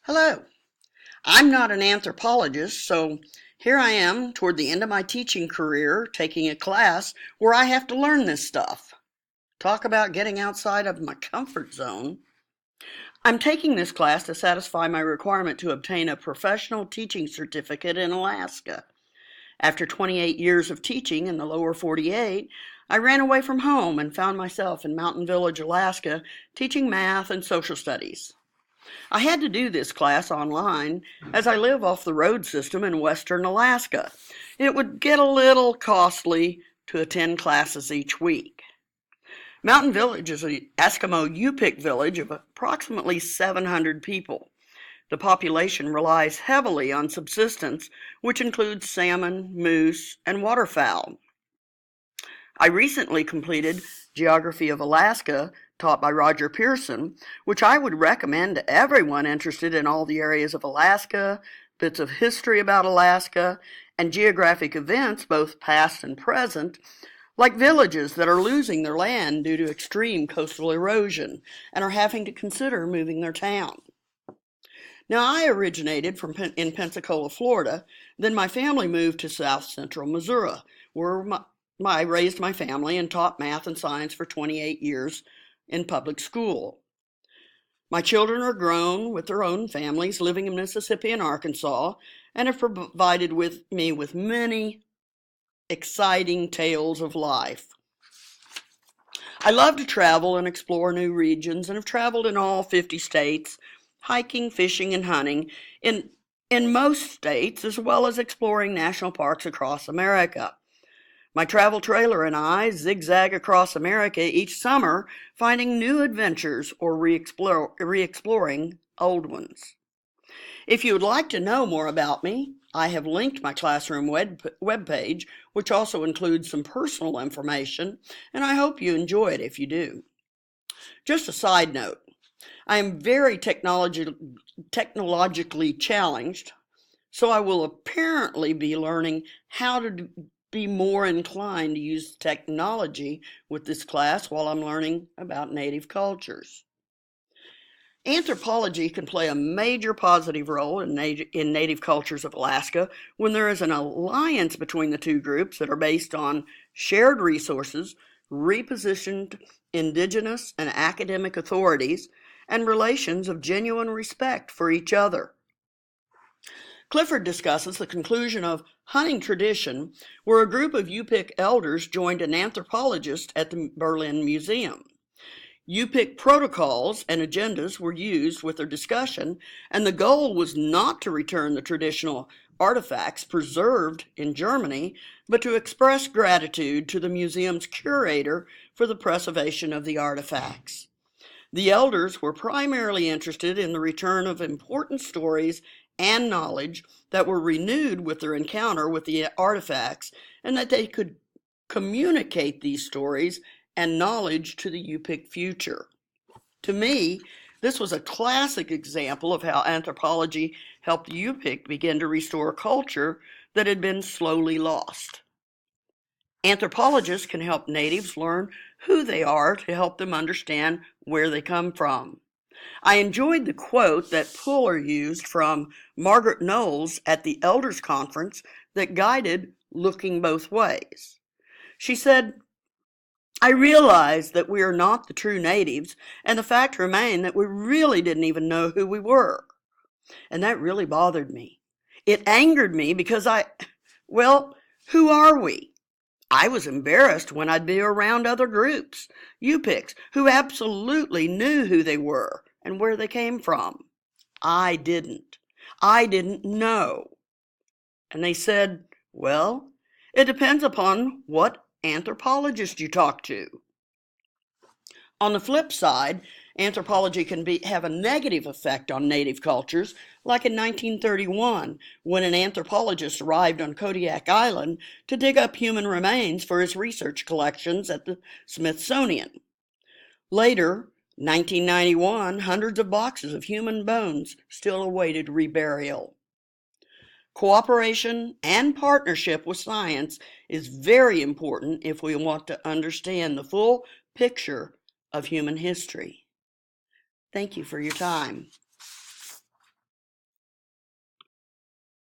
Hello. I'm not an anthropologist, so here I am toward the end of my teaching career taking a class where I have to learn this stuff. Talk about getting outside of my comfort zone. I'm taking this class to satisfy my requirement to obtain a professional teaching certificate in Alaska. After 28 years of teaching in the lower 48, I ran away from home and found myself in Mountain Village, Alaska, teaching math and social studies. I had to do this class online as I live off the road system in western Alaska. It would get a little costly to attend classes each week. Mountain Village is an Eskimo Yupik village of approximately 700 people. The population relies heavily on subsistence, which includes salmon, moose, and waterfowl. I recently completed Geography of Alaska, taught by Roger Pearson, which I would recommend to everyone interested in all the areas of Alaska, bits of history about Alaska, and geographic events, both past and present, like villages that are losing their land due to extreme coastal erosion and are having to consider moving their town. Now, I originated in Pensacola, Florida. Then my family moved to south central Missouri, where I raised my family and taught math and science for 28 years in public school. My children are grown with their own families, living in Mississippi and Arkansas, and have provided me with many exciting tales of life. I love to travel and explore new regions and have traveled in all 50 states, hiking, fishing, and hunting in most states, as well as exploring national parks across America. My travel trailer and I zigzag across America each summer, finding new adventures or re-exploring old ones. If you would like to know more about me, I have linked my classroom webpage, which also includes some personal information, and I hope you enjoy it if you do. Just a side note, I am very technologically challenged, so I will apparently be learning how to be more inclined to use technology with this class while I'm learning about native cultures. Anthropology can play a major positive role in native cultures of Alaska when there is an alliance between the two groups that are based on shared resources, repositioned indigenous and academic authorities, and relations of genuine respect for each other. Clifford discusses the conclusion of Hunting Tradition, where a group of Yupik elders joined an anthropologist at the Berlin Museum. Yupik protocols and agendas were used with their discussion, and the goal was not to return the traditional artifacts preserved in Germany, but to express gratitude to the museum's curator for the preservation of the artifacts. The elders were primarily interested in the return of important stories and knowledge that were renewed with their encounter with the artifacts, and that they could communicate these stories and knowledge to the Yupik future. To me, this was a classic example of how anthropology helped the Yupik begin to restore culture that had been slowly lost. Anthropologists can help natives learn who they are to help them understand where they come from. I enjoyed the quote that Puller used from Margaret Knowles at the Elders Conference that guided Looking Both Ways. She said, "I realize that we are not the true natives, and the fact remained that we really didn't even know who we were." And that really bothered me. It angered me because who are we? I was embarrassed when I'd be around other groups, Yupiks, who absolutely knew who they were and where they came from. I didn't. I didn't know. And they said, "Well, it depends upon what anthropologist you talk to." On the flip side, anthropology can have a negative effect on native cultures, like in 1931, when an anthropologist arrived on Kodiak Island to dig up human remains for his research collections at the Smithsonian. Later, 1991, hundreds of boxes of human bones still awaited reburial. Cooperation and partnership with science is very important if we want to understand the full picture of human history. Thank you for your time.